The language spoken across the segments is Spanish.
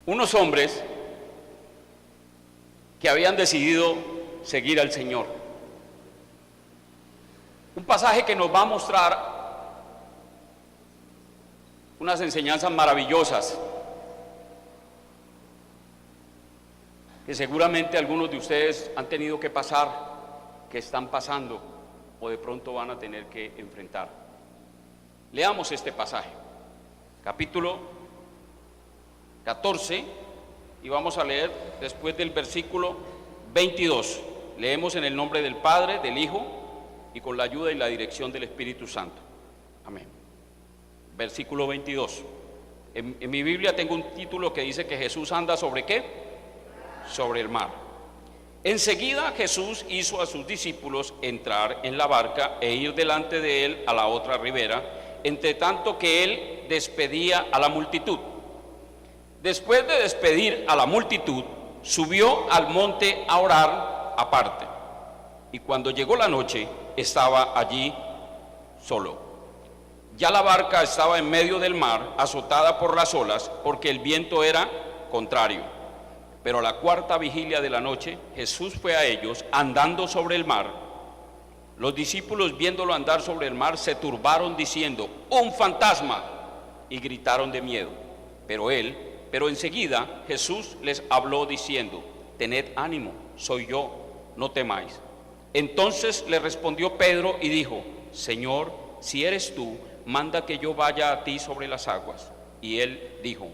unos hombres que habían decidido seguir al Señor. Un pasaje que nos va a mostrar unas enseñanzas maravillosas que seguramente algunos de ustedes han tenido que pasar, que están pasando o de pronto van a tener que enfrentar. Leamos este pasaje, capítulo 14, y vamos a leer después del versículo 22. Leemos en el nombre del Padre, del Hijo y con la ayuda y la dirección del Espíritu Santo. Amén. Versículo 22. En mi Biblia tengo un título que dice que Jesús anda ¿sobre qué? Sobre el mar. Enseguida Jesús hizo a sus discípulos entrar en la barca e ir delante de él a la otra ribera, entre tanto que él despedía a la multitud. Después de despedir a la multitud, subió al monte a orar aparte. Y cuando llegó la noche, estaba allí solo. Ya la barca estaba en medio del mar, azotada por las olas, porque el viento era contrario. Pero a la cuarta vigilia de la noche, Jesús fue a ellos andando sobre el mar. Los discípulos, viéndolo andar sobre el mar, se turbaron diciendo: ¡un fantasma! Y gritaron de miedo. Pero enseguida Jesús les habló diciendo: tened ánimo, soy yo, no temáis. Entonces le respondió Pedro y dijo: Señor, si eres tú, manda que yo vaya a ti sobre las aguas. Y él dijo: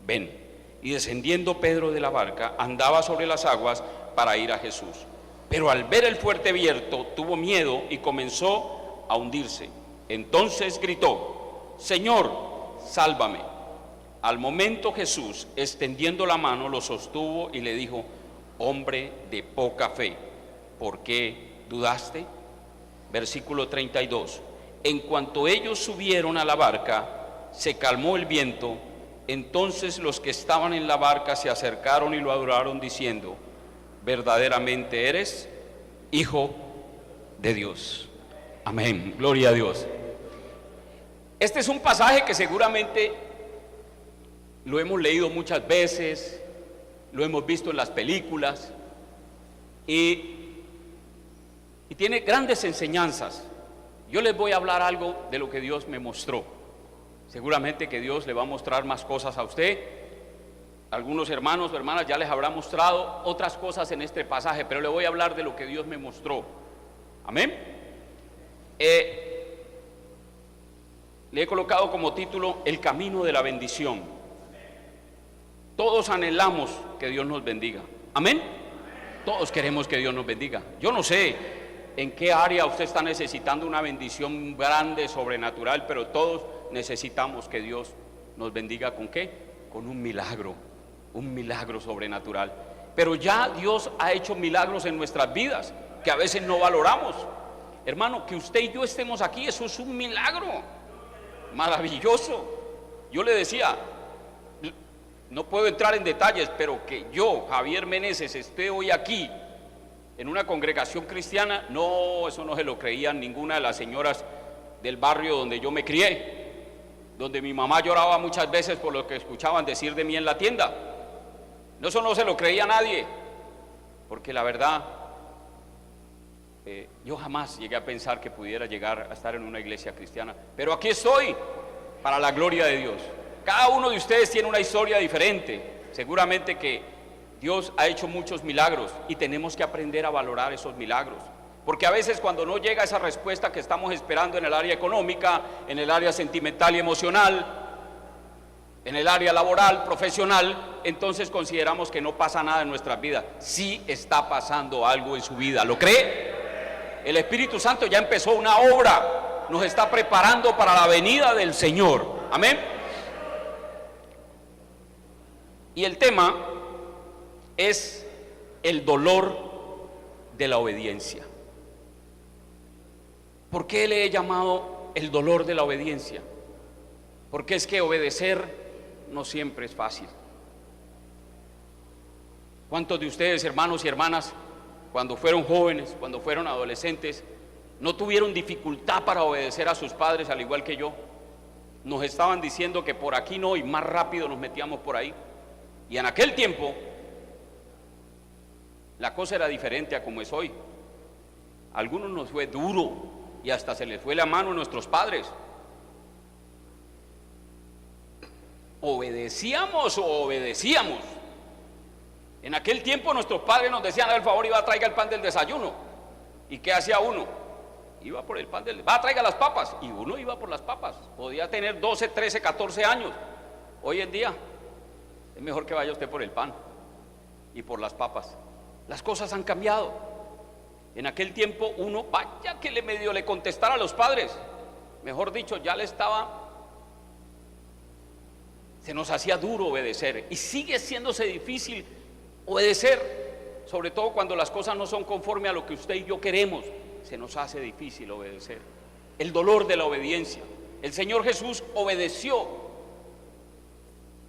ven. Y descendiendo Pedro de la barca, andaba sobre las aguas para ir a Jesús. Pero al ver el fuerte viento, tuvo miedo y comenzó a hundirse. Entonces gritó: Señor, sálvame. Al momento Jesús, extendiendo la mano, lo sostuvo y le dijo: hombre de poca fe, ¿por qué dudaste? Versículo 32. En cuanto ellos subieron a la barca, se calmó el viento. Entonces los que estaban en la barca se acercaron y lo adoraron diciendo: verdaderamente eres Hijo de Dios. Amén, gloria a Dios. Este es un pasaje que seguramente lo hemos leído muchas veces, lo hemos visto en las películas y tiene grandes enseñanzas. Yo les voy a hablar algo de lo que Dios me mostró. Seguramente que Dios le va a mostrar más cosas a usted. Algunos hermanos o hermanas ya les habrá mostrado otras cosas en este pasaje, pero le voy a hablar de lo que Dios me mostró. Amén. Le he colocado como título: el camino de la bendición. Todos anhelamos que Dios nos bendiga. Amén. Todos queremos que Dios nos bendiga. Yo no sé en qué área usted está necesitando una bendición grande, sobrenatural, pero todos necesitamos que Dios nos bendiga. ¿Con qué? Con un milagro sobrenatural. Pero ya Dios ha hecho milagros en nuestras vidas que a veces no valoramos. Hermano, que usted y yo estemos aquí, eso es un milagro maravilloso. Yo le decía, no puedo entrar en detalles, pero que yo, Javier Meneses, esté hoy aquí en una congregación cristiana, no, eso no se lo creían ninguna de las señoras del barrio donde yo me crié, donde mi mamá lloraba muchas veces por lo que escuchaban decir de mí en la tienda. No, eso no se lo creía nadie, porque la verdad, yo jamás llegué a pensar que pudiera llegar a estar en una iglesia cristiana, pero aquí estoy, para la gloria de Dios. Cada uno de ustedes tiene una historia diferente, seguramente que Dios ha hecho muchos milagros y tenemos que aprender a valorar esos milagros. Porque a veces cuando no llega esa respuesta que estamos esperando en el área económica, en el área sentimental y emocional, en el área laboral, profesional, entonces consideramos que no pasa nada en nuestras vidas. Sí está pasando algo en su vida, ¿lo cree? El Espíritu Santo ya empezó una obra, nos está preparando para la venida del Señor. Amén. Y el tema es el dolor de la obediencia. ¿Por qué le he llamado el dolor de la obediencia? Porque es que obedecer no siempre es fácil. ¿Cuántos de ustedes, hermanos y hermanas, cuando fueron jóvenes, cuando fueron adolescentes, no tuvieron dificultad para obedecer a sus padres al igual que yo? Nos estaban diciendo que por aquí no y más rápido nos metíamos por ahí. Y en aquel tiempo la cosa era diferente a como es hoy. A algunos nos fue duro y hasta se les fue la mano a nuestros padres. ¿Obedecíamos o obedecíamos? En aquel tiempo nuestros padres nos decían: al favor, iba, traiga el pan del desayuno. ¿Y qué hacía uno? Iba por el pan del... va, traiga las papas. Y uno iba por las papas. Podía tener 12, 13, 14 años. Hoy en día es mejor que vaya usted por el pan y por las papas. Las cosas han cambiado. En aquel tiempo uno, vaya que le contestara a los padres. Mejor dicho, ya se nos hacía duro obedecer. Y sigue haciéndose difícil obedecer, sobre todo cuando las cosas no son conforme a lo que usted y yo queremos. Se nos hace difícil obedecer. El dolor de la obediencia. El Señor Jesús obedeció,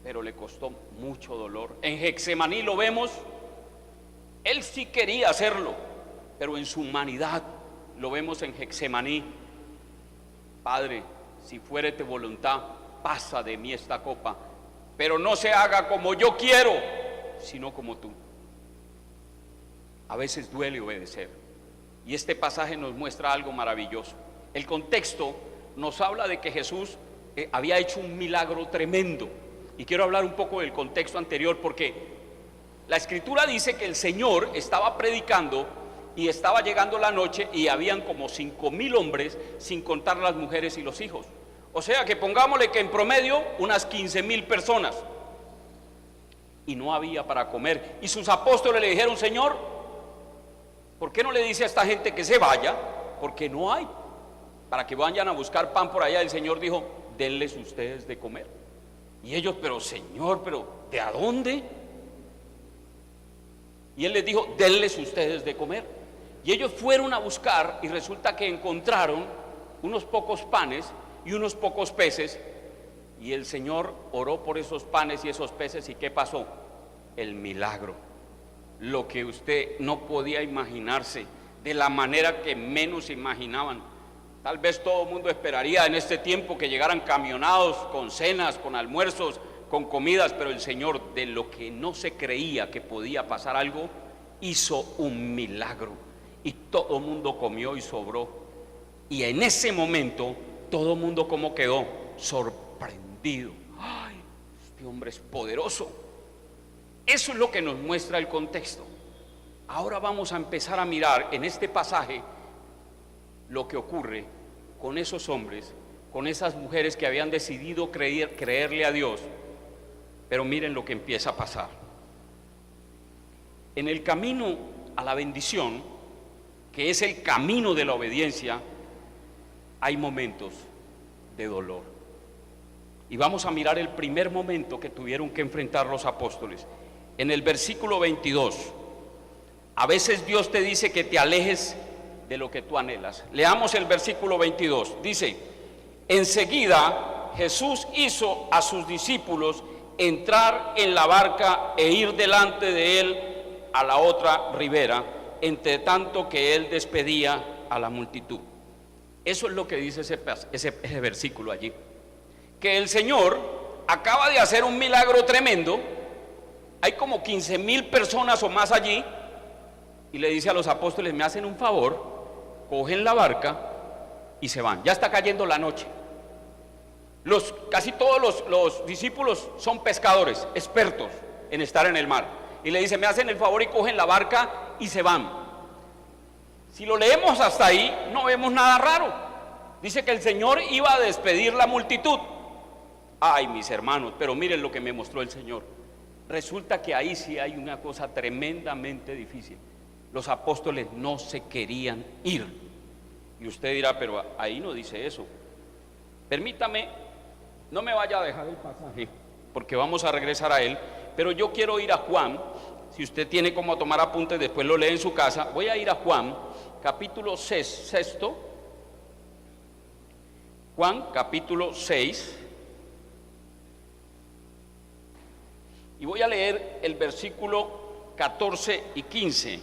pero le costó mucho dolor. En Getsemaní lo vemos. Él sí quería hacerlo, pero en su humanidad lo vemos en Getsemaní. Padre, si fuere tu voluntad, pasa de mí esta copa, pero no se haga como yo quiero, sino como tú. A veces duele obedecer, y este pasaje nos muestra algo maravilloso. El contexto nos habla de que Jesús había hecho un milagro tremendo, y quiero hablar un poco del contexto anterior, porque la Escritura dice que el Señor estaba predicando y estaba llegando la noche y habían como 5,000 hombres, sin contar las mujeres y los hijos. O sea que pongámosle que en promedio unas 15,000 personas, y no había para comer. Y sus apóstoles le dijeron: Señor, ¿por qué no le dice a esta gente que se vaya? Porque no hay, para que vayan a buscar pan por allá. El Señor dijo: denles ustedes de comer. Y ellos: pero Señor, pero ¿de a dónde? Y Él les dijo: denles ustedes de comer. Y ellos fueron a buscar, y resulta que encontraron unos pocos panes y unos pocos peces. Y el Señor oró por esos panes y esos peces. ¿Y qué pasó? El milagro. Lo que usted no podía imaginarse, de la manera que menos imaginaban. Tal vez todo el mundo esperaría en este tiempo que llegaran camionados con cenas, con almuerzos, con comidas, pero el Señor, de lo que no se creía que podía pasar algo, hizo un milagro, y todo el mundo comió y sobró. Y en ese momento todo el mundo, ¿cómo quedó? Sorprendido. ¡Ay, este hombre es poderoso! Eso es lo que nos muestra el contexto. Ahora vamos a empezar a mirar en este pasaje lo que ocurre con esos hombres, con esas mujeres que habían decidido creerle a Dios. Pero miren lo que empieza a pasar. En el camino a la bendición, que es el camino de la obediencia, hay momentos de dolor. Y vamos a mirar el primer momento que tuvieron que enfrentar los apóstoles. En el versículo 22, a veces Dios te dice que te alejes de lo que tú anhelas. Leamos el versículo 22. Dice: enseguida Jesús hizo a sus discípulos entrar en la barca e ir delante de él a la otra ribera, entre tanto que él despedía a la multitud. Eso es lo que dice ese versículo allí, que el Señor acaba de hacer un milagro tremendo. Hay como 15,000 personas o más allí, y le dice a los apóstoles: me hacen un favor, cogen la barca y se van. Ya está cayendo la noche. Casi todos los discípulos son pescadores, expertos en estar en el mar, y le dice: me hacen el favor y cogen la barca y se van. Si lo leemos hasta ahí, no vemos nada raro. Dice que el Señor iba a despedir la multitud. Ay, mis hermanos, pero miren lo que me mostró el Señor. Resulta que ahí sí hay una cosa tremendamente difícil. Los apóstoles no se querían ir. Y usted dirá: pero ahí no dice eso. Permítame, no me vaya a dejar el pasaje, porque vamos a regresar a él, pero yo quiero ir a Juan. Si usted tiene como tomar apuntes, después lo lee en su casa. Voy a ir a Juan, capítulo 6, Juan, capítulo 6, y voy a leer el versículo 14 y 15.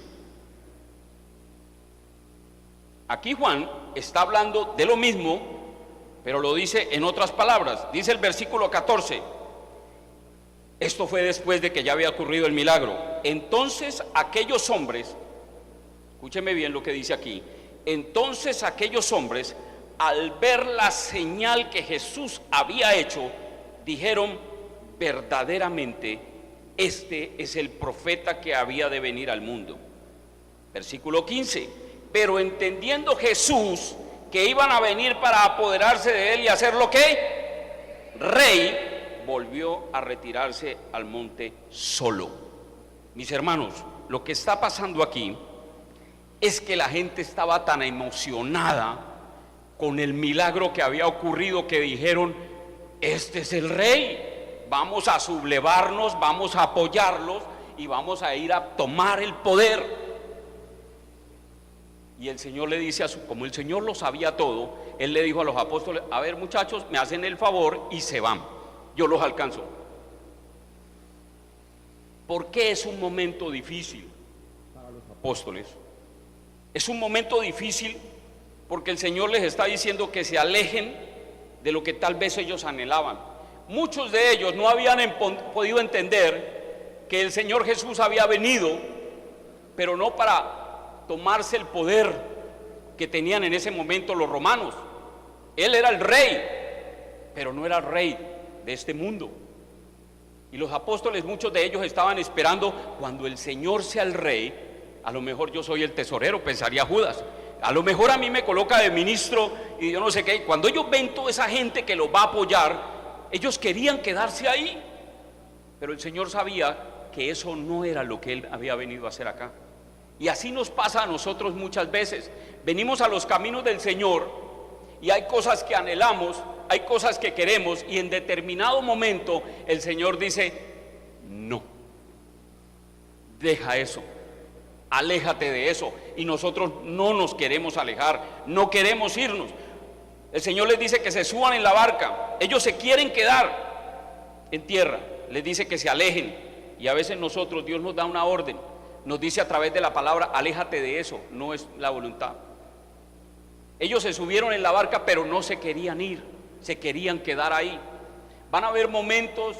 Aquí Juan está hablando de lo mismo, pero lo dice en otras palabras. Dice el versículo 14: Esto fue después de que ya había ocurrido el milagro. Entonces aquellos hombres, escúcheme bien lo que dice aquí, entonces aquellos hombres, al ver la señal que Jesús había hecho, dijeron: verdaderamente este es el profeta que había de venir al mundo. Versículo 15: pero entendiendo Jesús que iban a venir para apoderarse de él y hacerlo ¿qué? Rey, volvió a retirarse al monte solo. Mis hermanos, lo que está pasando aquí es que la gente estaba tan emocionada con el milagro que había ocurrido que dijeron: este es el rey, vamos a sublevarnos, vamos a apoyarlos y vamos a ir a tomar el poder. Y el Señor le dice, como el Señor lo sabía todo, Él le dijo a los apóstoles: a ver, muchachos, me hacen el favor y se van, yo los alcanzo. ¿Por qué es un momento difícil para los apóstoles? Es un momento difícil porque el Señor les está diciendo que se alejen de lo que tal vez ellos anhelaban. Muchos de ellos no habían podido entender que el Señor Jesús había venido, pero no para tomarse el poder que tenían en ese momento los romanos. Él era el rey, pero no era el rey de este mundo. Y los apóstoles, muchos de ellos estaban esperando: cuando el Señor sea el rey, a lo mejor yo soy el tesorero, pensaría Judas. A lo mejor a mí me coloca de ministro y yo no sé qué. Cuando ellos ven toda esa gente que los va a apoyar, ellos querían quedarse ahí. Pero el Señor sabía que eso no era lo que Él había venido a hacer acá. Y así nos pasa a nosotros muchas veces. Venimos a los caminos del Señor y hay cosas que anhelamos, hay cosas que queremos, y en determinado momento el Señor dice: no, deja eso, aléjate de eso. Y nosotros no nos queremos alejar, no queremos irnos. El Señor les dice que se suban en la barca, ellos se quieren quedar en tierra, les dice que se alejen. Y a veces nosotros, Dios nos da una orden, nos dice a través de la palabra: aléjate de eso, no es la voluntad. Ellos se subieron en la barca, pero no se querían ir, se querían quedar ahí. Van a haber momentos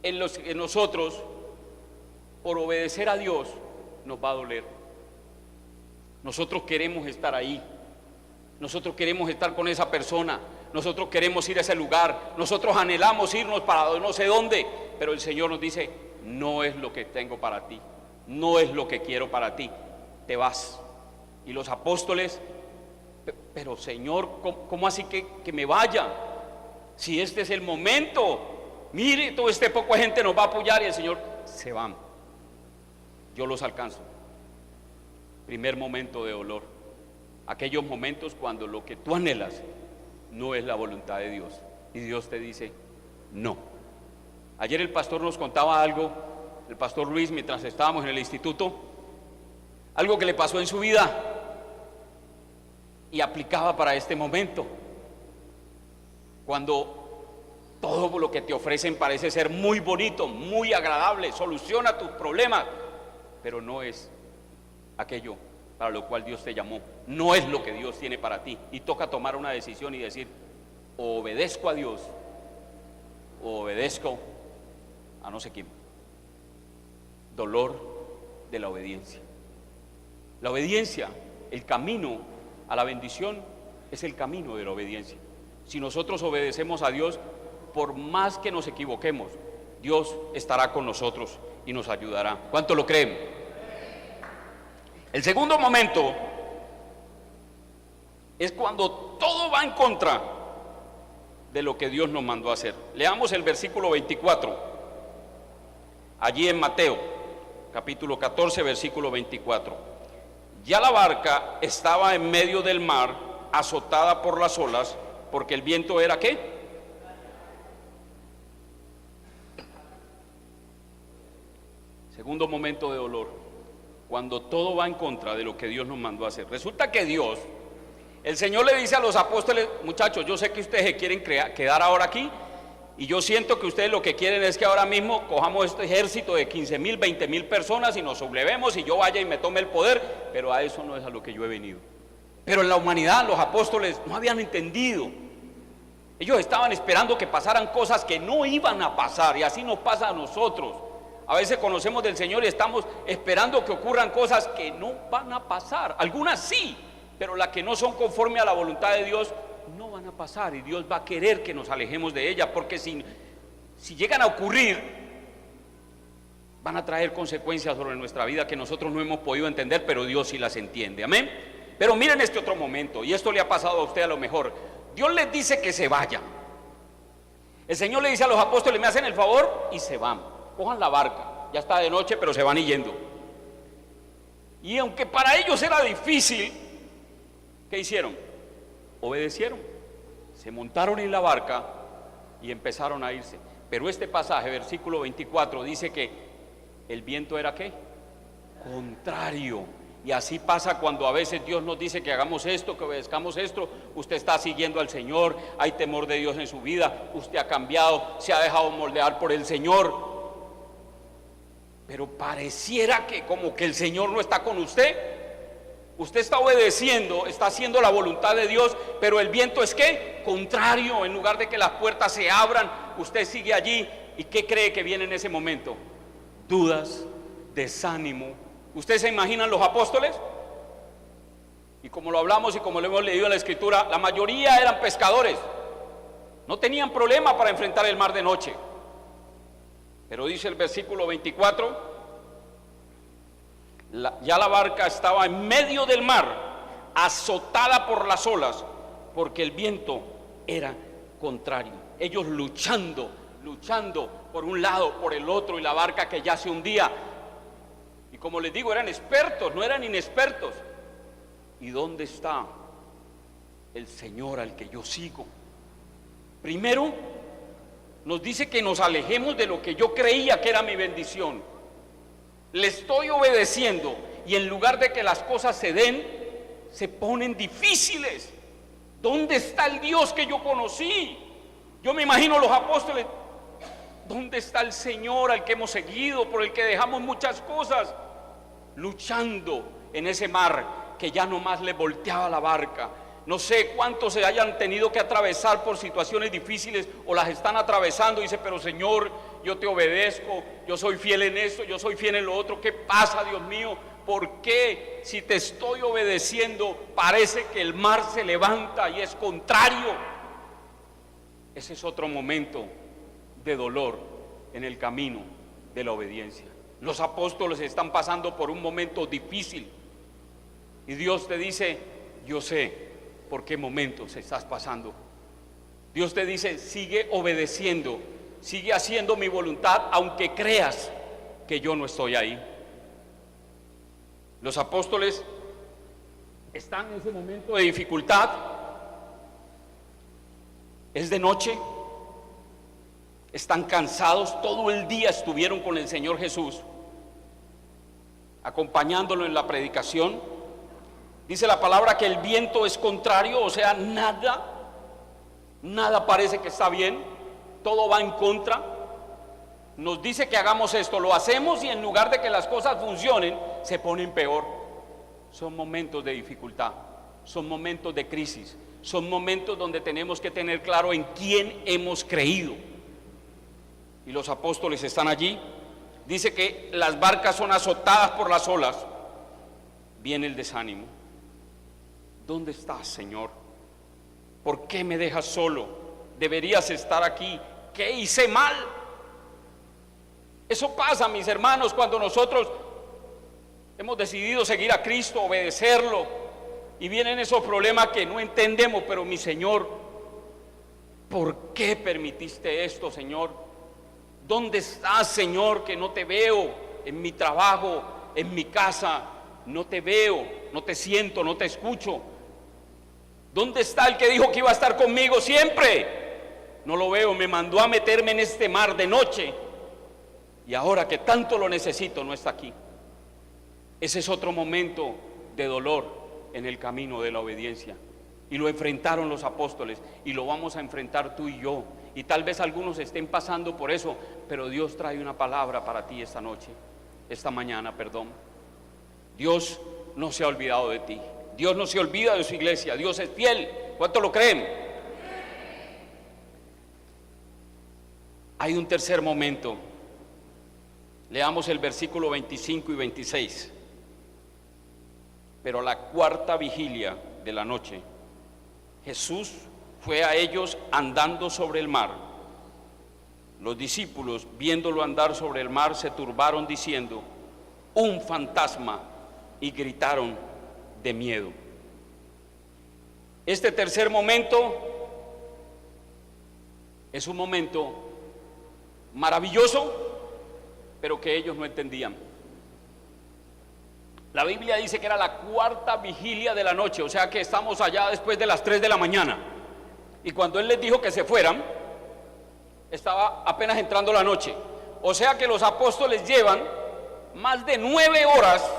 en los que nosotros, por obedecer a Dios, nos va a doler. Nosotros queremos estar ahí, nosotros queremos estar con esa persona, nosotros queremos ir a ese lugar, nosotros anhelamos irnos para no sé dónde, pero el Señor nos dice: no es lo que tengo para ti, no es lo que quiero para ti, te vas. Y los apóstoles: pero Señor, ¿cómo así que me vaya? Si este es el momento, mire, todo este poco de gente nos va a apoyar. Y el Señor: se van, yo los alcanzo. Primer momento de dolor, aquellos momentos cuando lo que tú anhelas no es la voluntad de Dios y Dios te dice: no. Ayer el pastor nos contaba algo, el pastor Luis, mientras estábamos en el instituto, algo que le pasó en su vida y aplicaba para este momento. Cuando todo lo que te ofrecen parece ser muy bonito, muy agradable, soluciona tus problemas, pero no es aquello para lo cual Dios te llamó, no es lo que Dios tiene para ti, y toca tomar una decisión y decir: o obedezco a Dios o obedezco a no sé quién. Dolor de la obediencia. La obediencia, el camino a la bendición, es el camino de la obediencia. Si nosotros obedecemos a Dios, por más que nos equivoquemos, Dios estará con nosotros y nos ayudará. ¿Cuánto lo creen? El segundo momento es cuando todo va en contra de lo que Dios nos mandó a hacer. Leamos el versículo 24, allí en Mateo, capítulo 14, versículo 24. Ya la barca estaba en medio del mar, azotada por las olas, porque el viento era ¿qué? Segundo momento de dolor, cuando todo va en contra de lo que Dios nos mandó a hacer. Resulta que Dios, el Señor le dice a los apóstoles: muchachos, yo sé que ustedes se quieren quedar ahora aquí, y yo siento que ustedes lo que quieren es que ahora mismo cojamos este ejército de 15,000, 20,000 personas y nos sublevemos y yo vaya y me tome el poder, pero a eso no es a lo que yo he venido. Pero en la humanidad los apóstoles no habían entendido Ellos estaban esperando que pasaran cosas que no iban a pasar, y así nos pasa a nosotros. A veces conocemos del Señor y estamos esperando que ocurran cosas que no van a pasar. Algunas sí, pero las que no son conforme a la voluntad de Dios no van a pasar, y Dios va a querer que nos alejemos de ellas, porque si llegan a ocurrir, van a traer consecuencias sobre nuestra vida que nosotros no hemos podido entender, pero Dios sí las entiende. Amén. Pero miren este otro momento, y esto le ha pasado a usted a lo mejor. Dios les dice que se vayan. El Señor le dice a los apóstoles: me hacen el favor, y se van. Cojan la barca, ya está de noche, pero se van yendo. Y aunque para ellos era difícil, ¿qué hicieron? Obedecieron, se montaron en la barca y empezaron a irse. Pero este pasaje, versículo 24, dice que el viento era ¿qué? Contrario. Y así pasa cuando a veces Dios nos dice que hagamos esto, que obedezcamos esto. Usted está siguiendo al Señor, hay temor de Dios en su vida, usted ha cambiado, se ha dejado moldear por el Señor, pero pareciera que como que el Señor no está con usted. Usted está obedeciendo, está haciendo la voluntad de Dios, pero el viento es ¿qué? Contrario. En lugar de que las puertas se abran, usted sigue allí. ¿Y qué cree que viene en ese momento? Dudas, desánimo. ¿Ustedes se imaginan los apóstoles? Y como lo hablamos y como lo hemos leído en la Escritura, la mayoría eran pescadores, no tenían problema para enfrentar el mar de noche. Pero dice el versículo 24, ya la barca estaba en medio del mar, azotada por las olas, porque el viento era contrario. Ellos luchando por un lado, por el otro, y la barca que ya se hundía. Y como les digo, eran expertos, no eran inexpertos. ¿Y dónde está el Señor al que yo sigo? Primero, nos dice que nos alejemos de lo que yo creía que era mi bendición. Le estoy obedeciendo, y en lugar de que las cosas se den, se ponen difíciles. ¿Dónde está el Dios que yo conocí? Yo me imagino los apóstoles: ¿dónde está el Señor al que hemos seguido, por el que dejamos muchas cosas? Luchando en ese mar que ya nomás le volteaba la barca. No sé cuántos se hayan tenido que atravesar por situaciones difíciles o las están atravesando. Dice: pero Señor, yo te obedezco, yo soy fiel en esto, yo soy fiel en lo otro. ¿Qué pasa, Dios mío? ¿Por qué si te estoy obedeciendo parece que el mar se levanta y es contrario? Ese es otro momento de dolor en el camino de la obediencia. Los apóstoles están pasando por un momento difícil, y Dios te dice: yo sé por qué momentos estás pasando. Dios te dice: sigue obedeciendo, sigue haciendo mi voluntad, aunque creas que yo no estoy ahí. Los apóstoles están en ese momento de dificultad. Es de noche, están cansados, todo el día estuvieron con el Señor Jesús, acompañándolo en la predicación. Dice la palabra que el viento es contrario, o sea, nada parece que está bien, todo va en contra. Nos dice que hagamos esto, lo hacemos, y en lugar de que las cosas funcionen, se ponen peor. Son momentos de dificultad, son momentos de crisis, son momentos donde tenemos que tener claro en quién hemos creído. Y los apóstoles están allí. Dice que las barcas son azotadas por las olas. Viene el desánimo. ¿Dónde estás, Señor? ¿Por qué me dejas solo? Deberías estar aquí. ¿Qué hice mal? Eso pasa, mis hermanos, cuando nosotros hemos decidido seguir a Cristo, obedecerlo, y vienen esos problemas que no entendemos. Pero mi Señor, ¿por qué permitiste esto, Señor? ¿Dónde estás, Señor, que no te veo en mi trabajo, en mi casa? No te veo, no te siento, no te escucho. ¿Dónde está el que dijo que iba a estar conmigo siempre? No lo veo, me mandó a meterme en este mar de noche, y ahora que tanto lo necesito, no está aquí. Ese es otro momento de dolor en el camino de la obediencia, y lo enfrentaron los apóstoles, y lo vamos a enfrentar tú y yo. Y tal vez algunos estén pasando por eso, pero Dios trae una palabra para ti esta noche, esta mañana, perdón. Dios no se ha olvidado de ti. Dios no se olvida de su iglesia. Dios es fiel. ¿Cuánto lo creen? Hay un tercer momento. Leamos el versículo 25 y 26. Pero a la cuarta vigilia de la noche, Jesús fue a ellos andando sobre el mar. Los discípulos, viéndolo andar sobre el mar, se turbaron diciendo: un fantasma, y gritaron de miedo. Este tercer momento es un momento maravilloso, pero que ellos no entendían. La Biblia dice que era la cuarta vigilia de la noche, o sea que estamos allá después de las 3 de la mañana. Y cuando Él les dijo que se fueran, estaba apenas entrando la noche. O sea que los apóstoles llevan más de 9 horas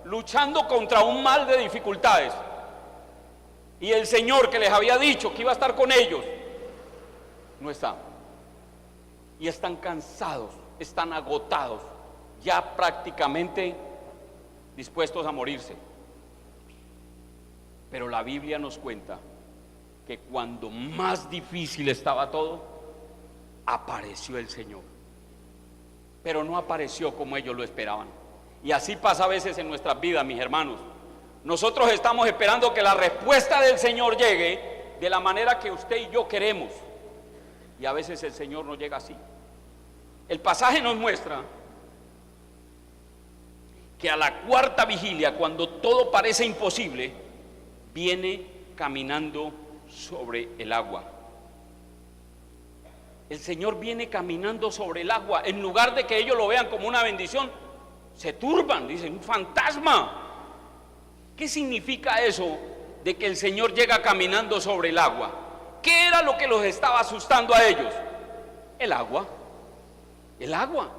luchando contra un mar de dificultades. Y el Señor, que les había dicho que iba a estar con ellos, no está. Y están cansados, están agotados, ya prácticamente dispuestos a morirse. Pero la Biblia nos cuenta que cuando más difícil estaba todo, apareció el Señor. Pero no apareció como ellos lo esperaban. Y así pasa a veces en nuestras vidas, mis hermanos. Nosotros estamos esperando que la respuesta del Señor llegue de la manera que usted y yo queremos. Y a veces el Señor no llega así. El pasaje nos muestra que a la cuarta vigilia, cuando todo parece imposible, viene caminando sobre el agua. El Señor viene caminando sobre el agua. En lugar de que ellos lo vean como una bendición, se turban, dicen: un fantasma. ¿Qué significa eso de que el Señor llega caminando sobre el agua? ¿Qué era lo que los estaba asustando a ellos? El agua. El agua.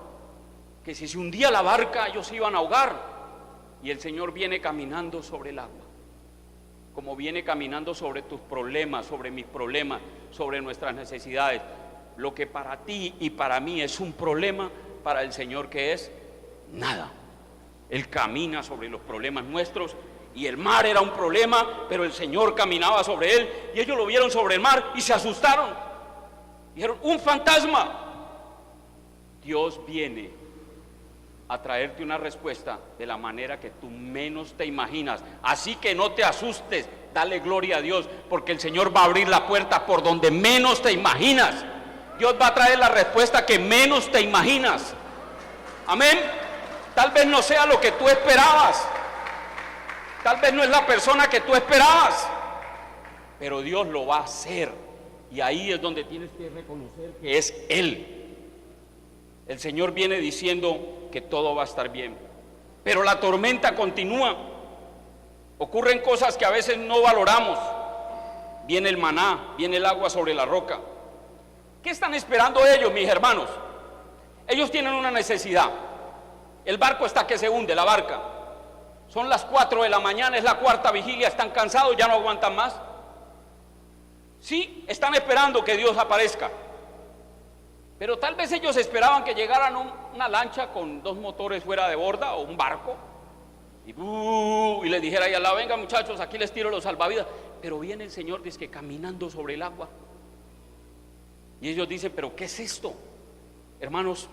Que si se hundía la barca, ellos se iban a ahogar. Y el Señor viene caminando sobre el agua, como viene caminando sobre tus problemas, sobre mis problemas, sobre nuestras necesidades. Lo que para ti y para mí es un problema, para el Señor, ¿qué es? Nada. Él camina sobre los problemas nuestros. Y el mar era un problema, pero el Señor caminaba sobre él. Y ellos lo vieron sobre el mar y se asustaron. Dijeron: un fantasma. Dios viene a traerte una respuesta de la manera que tú menos te imaginas. Así que no te asustes, dale gloria a Dios, porque el Señor va a abrir la puerta por donde menos te imaginas. Dios va a traer la respuesta que menos te imaginas. Amén. Tal vez no sea lo que tú esperabas, tal vez no es la persona que tú esperabas, pero Dios lo va a hacer. Y ahí es donde tienes que reconocer que es Él. El Señor viene diciendo que todo va a estar bien, pero la tormenta continúa. Ocurren cosas que a veces no valoramos. Viene el maná, viene el agua sobre la roca. ¿Qué están esperando ellos, mis hermanos? Ellos tienen una necesidad. El barco está que se hunde, la barca. Son las 4 de la mañana, es la cuarta vigilia, están cansados, ya no aguantan más. Sí, están esperando que Dios aparezca. Pero tal vez ellos esperaban que llegaran una lancha con 2 motores fuera de borda, o un barco, y les dijera ahí al lado: venga muchachos, aquí les tiro los salvavidas. Pero viene el Señor, dice que caminando sobre el agua. Y ellos dicen: pero ¿qué es esto? Hermanos,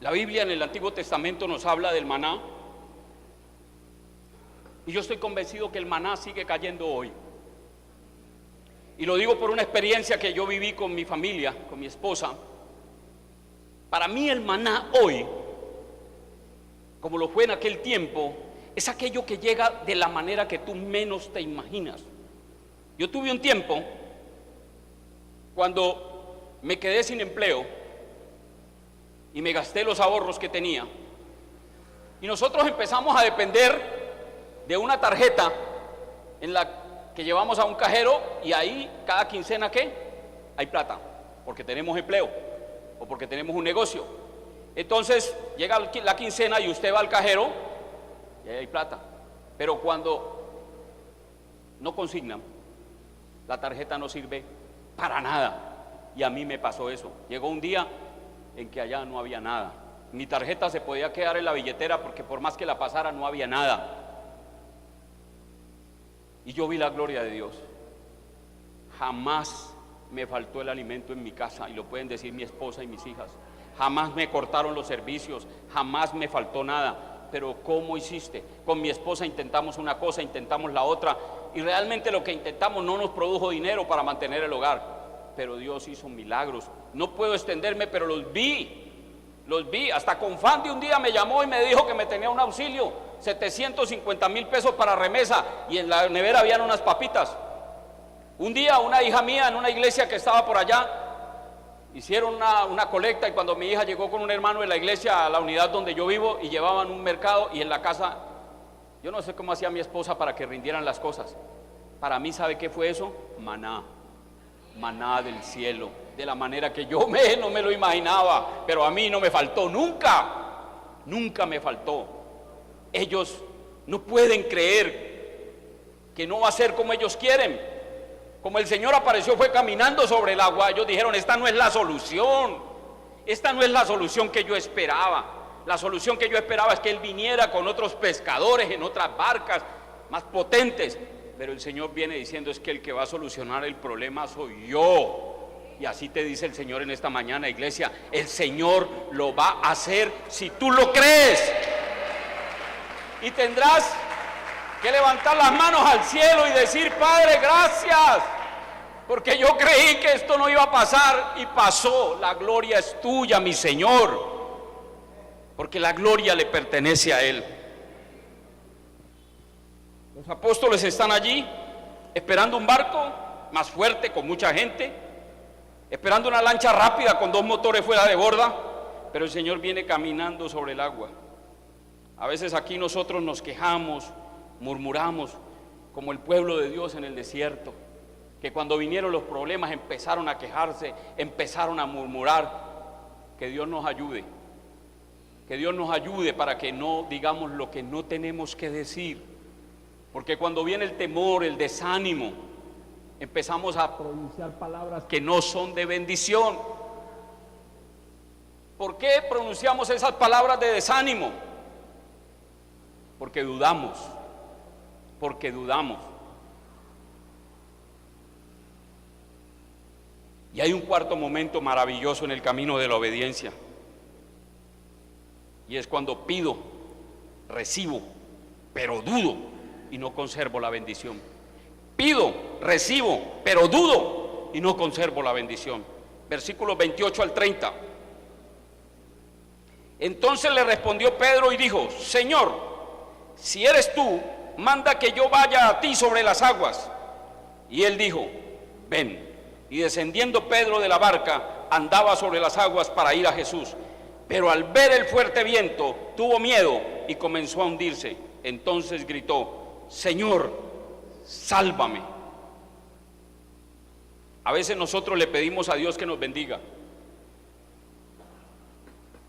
la Biblia en el Antiguo Testamento nos habla del maná, y yo estoy convencido que el maná sigue cayendo hoy. Y lo digo por una experiencia que yo viví con mi familia, con mi esposa. Para mí el maná hoy, como lo fue en aquel tiempo, es aquello que llega de la manera que tú menos te imaginas. Yo tuve un tiempo cuando me quedé sin empleo y me gasté los ahorros que tenía, y nosotros empezamos a depender de una tarjeta en la que llevamos a un cajero, y ahí cada quincena ¿qué? Hay plata, porque tenemos empleo o porque tenemos un negocio. Entonces llega la quincena y usted va al cajero y ahí hay plata. Pero cuando no consignan, la tarjeta no sirve para nada. Y a mí me pasó eso. Llegó un día en que allá no había nada. Mi tarjeta se podía quedar en la billetera porque por más que la pasara no había nada. Y yo vi la gloria de Dios. Jamás me faltó el alimento en mi casa, y lo pueden decir mi esposa y mis hijas. Jamás me cortaron los servicios, jamás me faltó nada. Pero ¿cómo hiciste? Con mi esposa intentamos una cosa, intentamos la otra, y realmente lo que intentamos no nos produjo dinero para mantener el hogar, pero Dios hizo milagros. No puedo extenderme, pero los vi. Hasta Confandi un día me llamó y me dijo que me tenía un auxilio, 750,000 pesos para remesa, y en la nevera habían unas papitas. Un día una hija mía en una iglesia que estaba por allá hicieron una colecta, y cuando mi hija llegó con un hermano de la iglesia a la unidad donde yo vivo, y llevaban un mercado, y en la casa, yo no sé cómo hacía mi esposa para que rindieran las cosas. Para mí, ¿sabe qué fue eso? Maná del cielo, de la manera que yo no me lo imaginaba, pero a mí no me faltó nunca me faltó. Ellos no pueden creer que no va a ser como ellos quieren. Como el Señor apareció, fue caminando sobre el agua, ellos dijeron: esta no es la solución, esta no es la solución que yo esperaba. La solución que yo esperaba es que Él viniera con otros pescadores en otras barcas más potentes, pero el Señor viene diciendo: es que el que va a solucionar el problema soy yo. Y así te dice el Señor en esta mañana, iglesia: el Señor lo va a hacer si tú lo crees. Y tendrás que levantar las manos al cielo y decir: Padre, gracias, porque yo creí que esto no iba a pasar y pasó. La gloria es tuya, mi Señor, porque la gloria le pertenece a Él. Los apóstoles están allí esperando un barco más fuerte, con mucha gente, esperando una lancha rápida con 2 motores fuera de borda, pero el Señor viene caminando sobre el agua. A veces aquí nosotros nos quejamos, murmuramos, como el pueblo de Dios en el desierto, que cuando vinieron los problemas empezaron a quejarse, empezaron a murmurar. Que Dios nos ayude, para que no digamos lo que no tenemos que decir, porque cuando viene el temor, el desánimo, empezamos a pronunciar palabras que no son de bendición. ¿Por qué pronunciamos esas palabras de desánimo? Porque dudamos. Y hay un cuarto momento maravilloso en el camino de la obediencia, y es cuando pido, recibo, pero dudo y no conservo la bendición. Pido, recibo, pero dudo y no conservo la bendición. Versículos 28 al 30. Entonces le respondió Pedro y dijo: Señor, si eres tú, manda que yo vaya a ti sobre las aguas. Y él dijo: ven. Y descendiendo Pedro de la barca, andaba sobre las aguas para ir a Jesús. Pero al ver el fuerte viento, tuvo miedo y comenzó a hundirse. Entonces gritó: Señor, sálvame. A veces nosotros le pedimos a Dios que nos bendiga,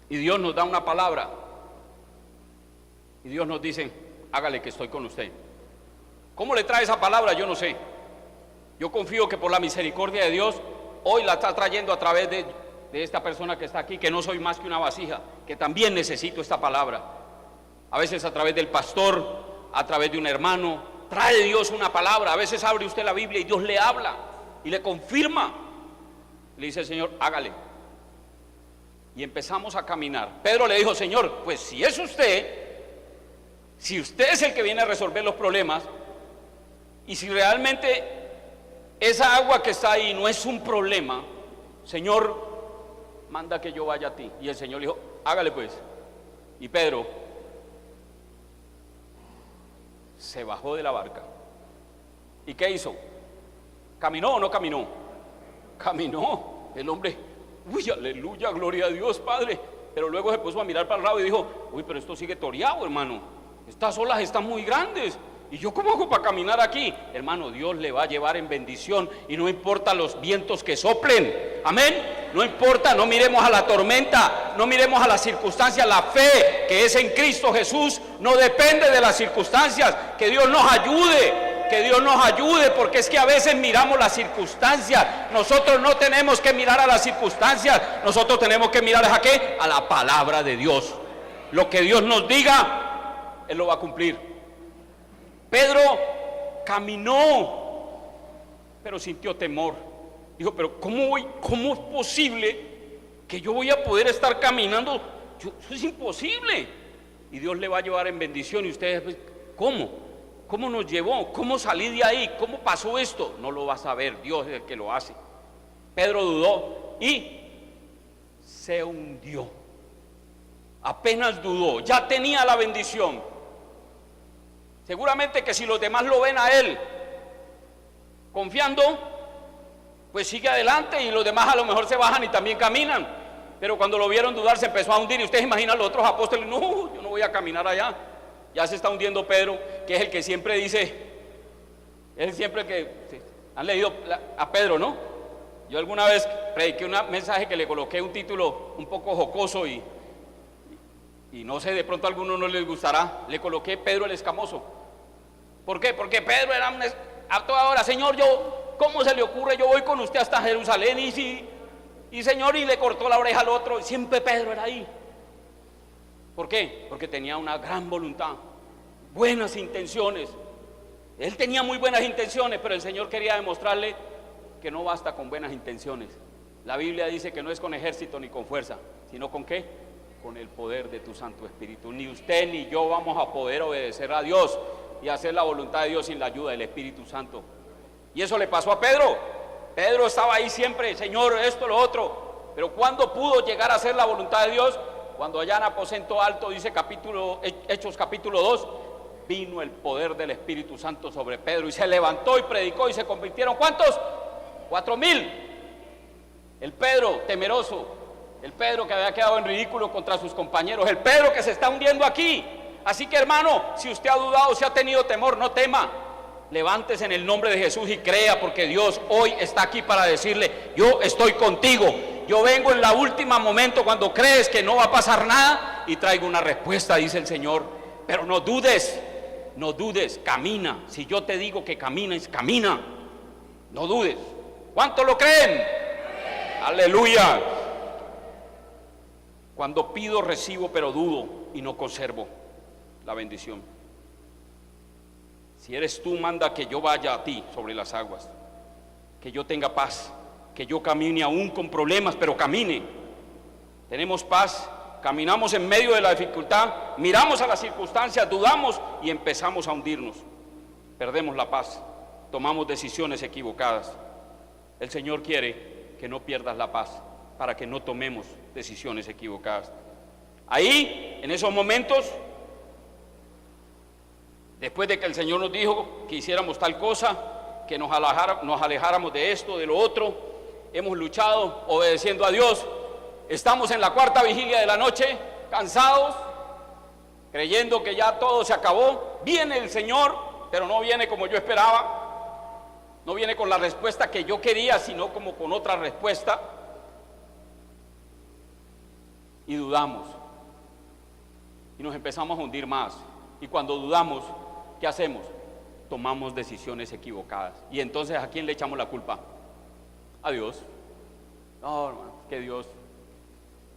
y Dios nos da una palabra, y Dios nos dice: hágale que estoy con usted. ¿Cómo le trae esa palabra? Yo no sé. Yo confío que por la misericordia de Dios hoy la está trayendo a través de esta persona que está aquí, que no soy más que una vasija, que también necesito esta palabra. A veces a través del pastor, a través de un hermano, trae Dios una palabra. A veces abre usted la Biblia y Dios le habla y le confirma. Le dice el Señor: hágale. Y empezamos a caminar. Pedro le dijo: Señor, pues si es usted, si usted es el que viene a resolver los problemas, y si realmente esa agua que está ahí no es un problema, Señor, manda que yo vaya a ti. Y el Señor le dijo: hágale pues. Y Pedro se bajó de la barca. ¿Y qué hizo? ¿Caminó o no caminó? Caminó. El hombre, uy, aleluya, gloria a Dios, Padre. Pero luego se puso a mirar para el lado y dijo: uy, pero esto sigue toreado, hermano. Estas olas están muy grandes. ¿Y yo cómo hago para caminar aquí? Hermano, Dios le va a llevar en bendición, y no importa los vientos que soplen. Amén. No importa, no miremos a la tormenta, no miremos a las circunstancias. La fe que es en Cristo Jesús no depende de las circunstancias. Que Dios nos ayude, porque es que a veces miramos las circunstancias. Nosotros no tenemos que mirar a las circunstancias, nosotros tenemos que mirar ¿a qué? A la palabra de Dios. Lo que Dios nos diga, Él lo va a cumplir. Pedro caminó, pero sintió temor. Dijo, pero ¿cómo es posible que yo voy a poder estar caminando? Eso es imposible. Y Dios le va a llevar en bendición. Y ustedes, pues, ¿cómo nos llevó? ¿Cómo salí de ahí? ¿Cómo pasó esto? No lo vas a ver, Dios es el que lo hace. Pedro dudó y se hundió. Apenas dudó, ya tenía la bendición. Seguramente que si los demás lo ven a él confiando, pues sigue adelante, y los demás a lo mejor se bajan y también caminan. Pero cuando lo vieron dudar, se empezó a hundir. Y ustedes imaginan a los otros apóstoles: no, yo no voy a caminar allá. Ya se está hundiendo Pedro, que es el que siempre dice, es siempre que han leído a Pedro, ¿no? Yo alguna vez prediqué un mensaje que le coloqué un título un poco jocoso y no sé, de pronto a algunos no les gustará. Le coloqué Pedro el Escamoso. ¿Por qué? Porque Pedro era a toda hora: Señor, ¿cómo se le ocurre? Yo voy con usted hasta Jerusalén y Señor, y le cortó la oreja al otro. Siempre Pedro era ahí. ¿Por qué? Porque tenía una gran voluntad, buenas intenciones. Él tenía muy buenas intenciones, pero el Señor quería demostrarle que no basta con buenas intenciones. La Biblia dice que no es con ejército ni con fuerza, sino con ¿qué? Con el poder de tu Santo Espíritu. Ni usted ni yo vamos a poder obedecer a Dios y hacer la voluntad de Dios sin la ayuda del Espíritu Santo. Y eso le pasó a Pedro. Pedro estaba ahí siempre: Señor, esto, lo otro. Pero ¿cuándo pudo llegar a hacer la voluntad de Dios? Cuando allá en aposento alto, dice Hechos capítulo 2, vino el poder del Espíritu Santo sobre Pedro y se levantó y predicó, y se convirtieron, ¿cuántos? 4,000. El Pedro temeroso, el Pedro que había quedado en ridículo contra sus compañeros, el Pedro que se está hundiendo aquí. Así que, hermano, si usted ha dudado, si ha tenido temor, no tema. Levántese en el nombre de Jesús y crea, porque Dios hoy está aquí para decirle: yo estoy contigo. Yo vengo en la última momento, cuando crees que no va a pasar nada, y traigo una respuesta, dice el Señor. Pero no dudes, camina. Si yo te digo que camines, camina. No dudes. ¿Cuántos lo creen? Aleluya. Cuando pido, recibo, pero dudo y no conservo la bendición. Si eres tú, manda que yo vaya a ti sobre las aguas, que yo tenga paz, que yo camine aún con problemas, pero camine. Tenemos paz, caminamos en medio de la dificultad, miramos a las circunstancias, dudamos y empezamos a hundirnos. Perdemos la paz, tomamos decisiones equivocadas. El Señor quiere que no pierdas la paz para que no tomemos decisiones equivocadas. Ahí, en esos momentos, después de que el Señor nos dijo que hiciéramos tal cosa, que nos alejáramos de esto, de lo otro, hemos luchado obedeciendo a Dios. Estamos en la cuarta vigilia de la noche, cansados, creyendo que ya todo se acabó. Viene el Señor, pero no viene como yo esperaba, no viene con la respuesta que yo quería, sino como con otra respuesta. Y dudamos, y nos empezamos a hundir más. Y cuando dudamos, ¿qué hacemos? Tomamos decisiones equivocadas. Y entonces, ¿a quién le echamos la culpa? A Dios. No, hermano, que Dios.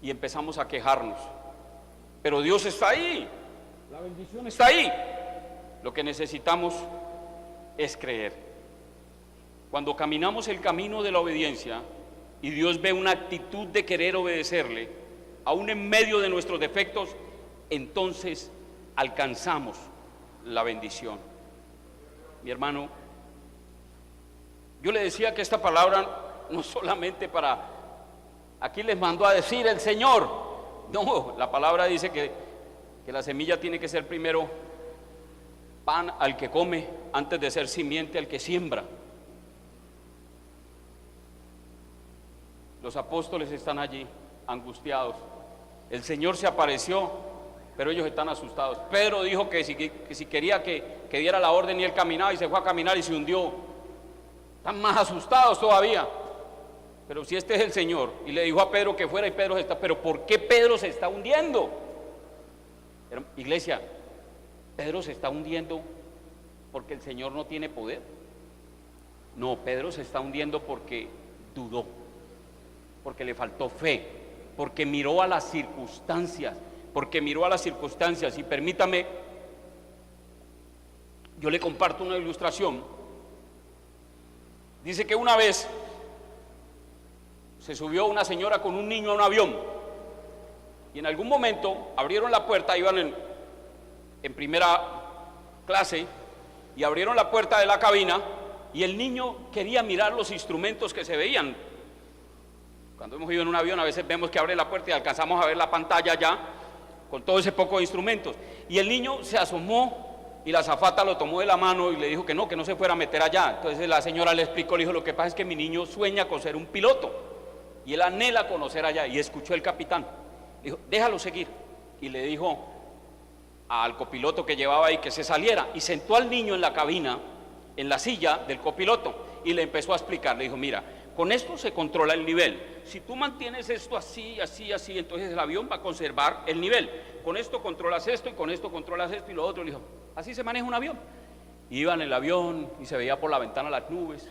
Y empezamos a quejarnos. Pero Dios está ahí, la bendición está ahí. Lo que necesitamos es creer. Cuando caminamos el camino de la obediencia y Dios ve una actitud de querer obedecerle, aún en medio de nuestros defectos, entonces alcanzamos la bendición. Mi hermano, yo le decía que esta palabra no solamente para, aquí les mandó a decir el Señor. No, la palabra dice que la semilla tiene que ser primero pan al que come, antes de ser simiente al que siembra. Los apóstoles están allí angustiados. El Señor se apareció, pero ellos están asustados. Pedro dijo que si quería que diera la orden, y él caminaba, y se fue a caminar y se hundió. Están más asustados todavía. Pero si este es el Señor, y le dijo a Pedro que fuera, y Pedro está, pero ¿por qué Pedro se está hundiendo? Iglesia, Pedro se está hundiendo porque el Señor no tiene poder. No, Pedro se está hundiendo porque dudó, porque le faltó fe, porque miró a las circunstancias, y permítame, yo le comparto una ilustración. Dice que una vez se subió una señora con un niño a un avión y en algún momento abrieron la puerta, iban en primera clase y abrieron la puerta de la cabina y el niño quería mirar los instrumentos que se veían. Cuando hemos ido en un avión a veces vemos que abre la puerta y alcanzamos a ver la pantalla ya con todo ese poco de instrumentos, y el niño se asomó y la azafata lo tomó de la mano y le dijo que no se fuera a meter allá. Entonces la señora le explicó, le dijo: lo que pasa es que mi niño sueña con ser un piloto y él anhela conocer allá. Y escuchó el capitán, dijo: déjalo seguir, y le dijo al copiloto que llevaba ahí que se saliera, y sentó al niño en la cabina, en la silla del copiloto, y le empezó a explicar. Le dijo: mira, con esto se controla el nivel. Si tú mantienes esto así, así, así, entonces el avión va a conservar el nivel. Con esto controlas esto y con esto controlas esto y lo otro. Le dijo: así se maneja un avión. Iba en el avión y se veía por la ventana las nubes.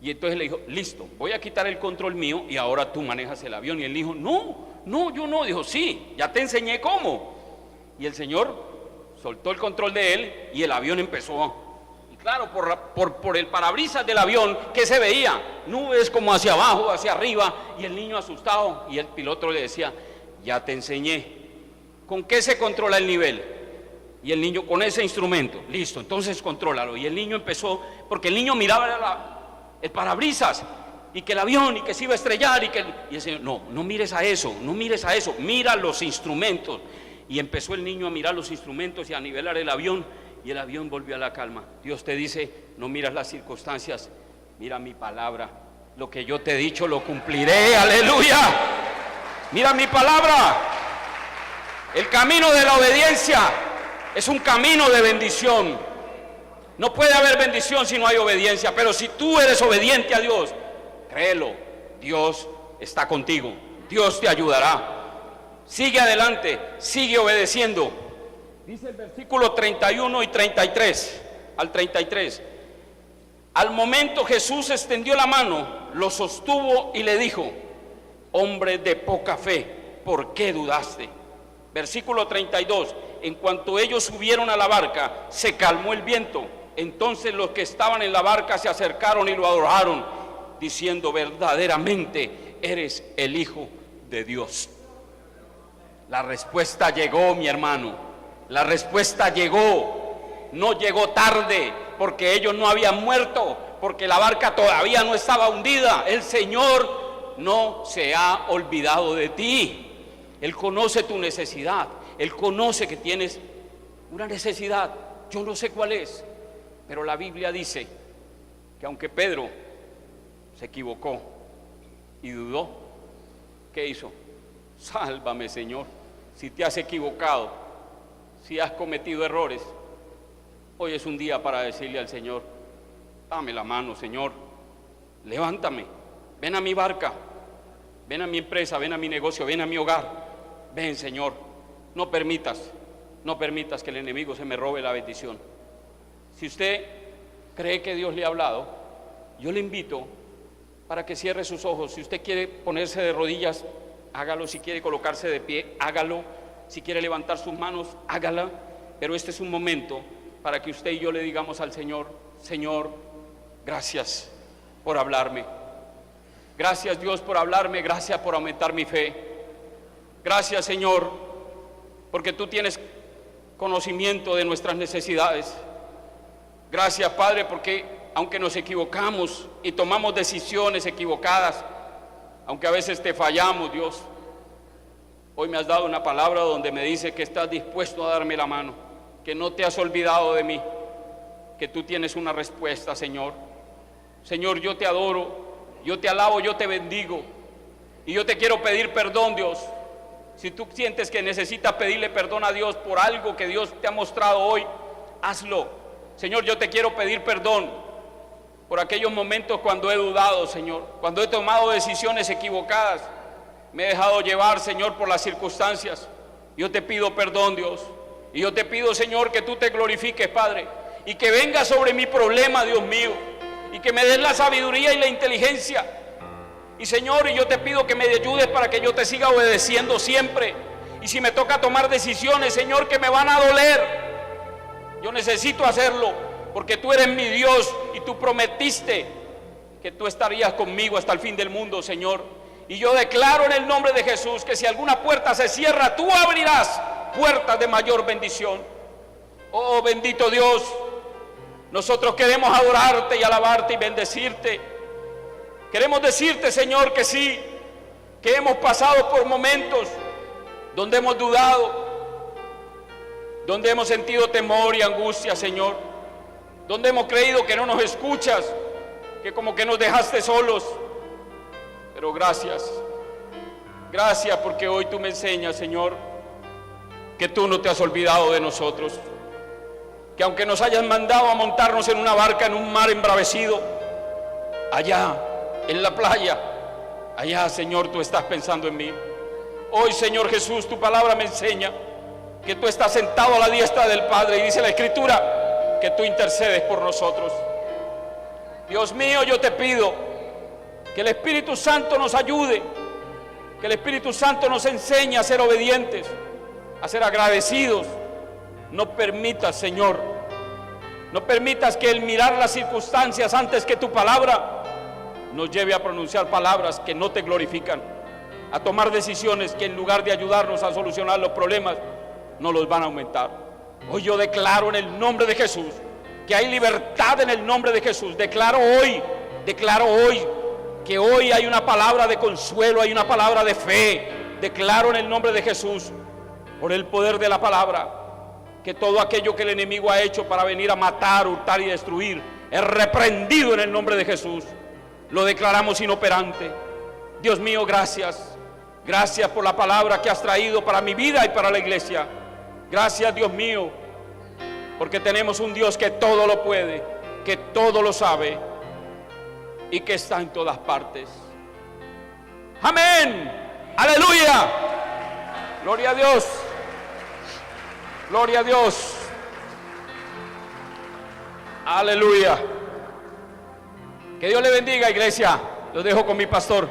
Y entonces le dijo: listo, voy a quitar el control mío y ahora tú manejas el avión. Y él dijo: no, yo no. Dijo: sí, ya te enseñé cómo. Y el señor soltó el control de él y el avión empezó. Claro, por el parabrisas del avión, ¿qué se veía? Nubes como hacia abajo, hacia arriba, y el niño asustado, y el piloto le decía: ya te enseñé. ¿Con qué se controla el nivel? Y el niño: con ese instrumento. Listo, entonces contrólalo. Y el niño empezó, porque el niño miraba el parabrisas, y que el avión, y que se iba a estrellar, y el señor: no mires a eso, mira los instrumentos. Y empezó el niño a mirar los instrumentos y a nivelar el avión, y el avión volvió a la calma. Dios te dice: no miras las circunstancias, mira mi palabra. Lo que yo te he dicho lo cumpliré. Aleluya. Mira mi palabra. El camino de la obediencia es un camino de bendición. No puede haber bendición si no hay obediencia, pero si tú eres obediente a Dios, créelo, Dios está contigo, Dios te ayudará. Sigue adelante, sigue obedeciendo. Dice el versículo 31 y 33, al 33. Al momento Jesús extendió la mano, lo sostuvo y le dijo: hombre de poca fe, ¿por qué dudaste? Versículo 32. En cuanto ellos subieron a la barca, se calmó el viento. Entonces los que estaban en la barca se acercaron y lo adoraron, diciendo: verdaderamente eres el Hijo de Dios. La respuesta llegó, mi hermano. La respuesta llegó. No llegó tarde, porque ellos no habían muerto, porque la barca todavía no estaba hundida. El Señor no se ha olvidado de ti. Él conoce tu necesidad. Él conoce que tienes una necesidad. Yo no sé cuál es, pero la Biblia dice que aunque Pedro se equivocó y dudó, ¿qué hizo? Sálvame, Señor. Si te has equivocado, si has cometido errores, hoy es un día para decirle al Señor: dame la mano, Señor, levántame, ven a mi barca, ven a mi empresa, ven a mi negocio, ven a mi hogar, ven, Señor. No permitas que el enemigo se me robe la bendición. Si usted cree que Dios le ha hablado, yo le invito para que cierre sus ojos. Si usted quiere ponerse de rodillas, hágalo. Si quiere colocarse de pie, hágalo. Si quiere levantar sus manos, hágala. Pero este es un momento para que usted y yo le digamos al Señor: Señor, gracias por hablarme. Gracias, Dios, por hablarme. Gracias por aumentar mi fe. Gracias, Señor, porque tú tienes conocimiento de nuestras necesidades. Gracias, Padre, porque aunque nos equivocamos y tomamos decisiones equivocadas, aunque a veces te fallamos, Dios, hoy me has dado una palabra donde me dice que estás dispuesto a darme la mano, que no te has olvidado de mí, que tú tienes una respuesta, Señor. Señor, yo te adoro, yo te alabo, yo te bendigo, y yo te quiero pedir perdón, Dios. Si tú sientes que necesitas pedirle perdón a Dios por algo que Dios te ha mostrado hoy, hazlo. Señor, yo te quiero pedir perdón por aquellos momentos cuando he dudado, Señor, cuando he tomado decisiones equivocadas, me he dejado llevar, Señor, por las circunstancias. Yo te pido perdón, Dios, y yo te pido, Señor, que tú te glorifiques, Padre, y que venga sobre mi problema, Dios mío, y que me des la sabiduría y la inteligencia. Y, Señor, y yo te pido que me ayudes para que yo te siga obedeciendo siempre. Y si me toca tomar decisiones, Señor, que me van a doler, yo necesito hacerlo, porque tú eres mi Dios y tú prometiste que tú estarías conmigo hasta el fin del mundo, Señor. Y yo declaro en el nombre de Jesús que si alguna puerta se cierra, tú abrirás puertas de mayor bendición. Oh bendito Dios, nosotros queremos adorarte y alabarte y bendecirte. Queremos decirte, Señor, que sí, que hemos pasado por momentos donde hemos dudado, donde hemos sentido temor y angustia, Señor, donde hemos creído que no nos escuchas, que como que nos dejaste solos. Pero gracias, gracias porque hoy tú me enseñas, Señor, que tú no te has olvidado de nosotros, que aunque nos hayas mandado a montarnos en una barca en un mar embravecido, allá en la playa, allá, Señor, tú estás pensando en mí. Hoy, Señor Jesús, tu palabra me enseña que tú estás sentado a la diestra del Padre, y dice la Escritura que tú intercedes por nosotros. Dios mío, yo te pido que el Espíritu Santo nos ayude, que el Espíritu Santo nos enseñe a ser obedientes, a ser agradecidos. No permitas, Señor, no permitas que el mirar las circunstancias antes que tu palabra nos lleve a pronunciar palabras que no te glorifican, a tomar decisiones que en lugar de ayudarnos a solucionar los problemas, no los van a aumentar. Hoy yo declaro en el nombre de Jesús que hay libertad en el nombre de Jesús. Declaro hoy que hoy hay una palabra de consuelo, hay una palabra de fe. Declaro en el nombre de Jesús, por el poder de la palabra, que todo aquello que el enemigo ha hecho para venir a matar, hurtar y destruir es reprendido en el nombre de Jesús. Lo declaramos inoperante. Dios mío, gracias. Gracias por la palabra que has traído para mi vida y para la iglesia. Gracias, Dios mío, porque tenemos un Dios que todo lo puede, que todo lo sabe y que está en todas partes. Amén. Aleluya. Gloria a Dios. Gloria a Dios. Aleluya. Que Dios le bendiga, iglesia. Los dejo con mi pastor.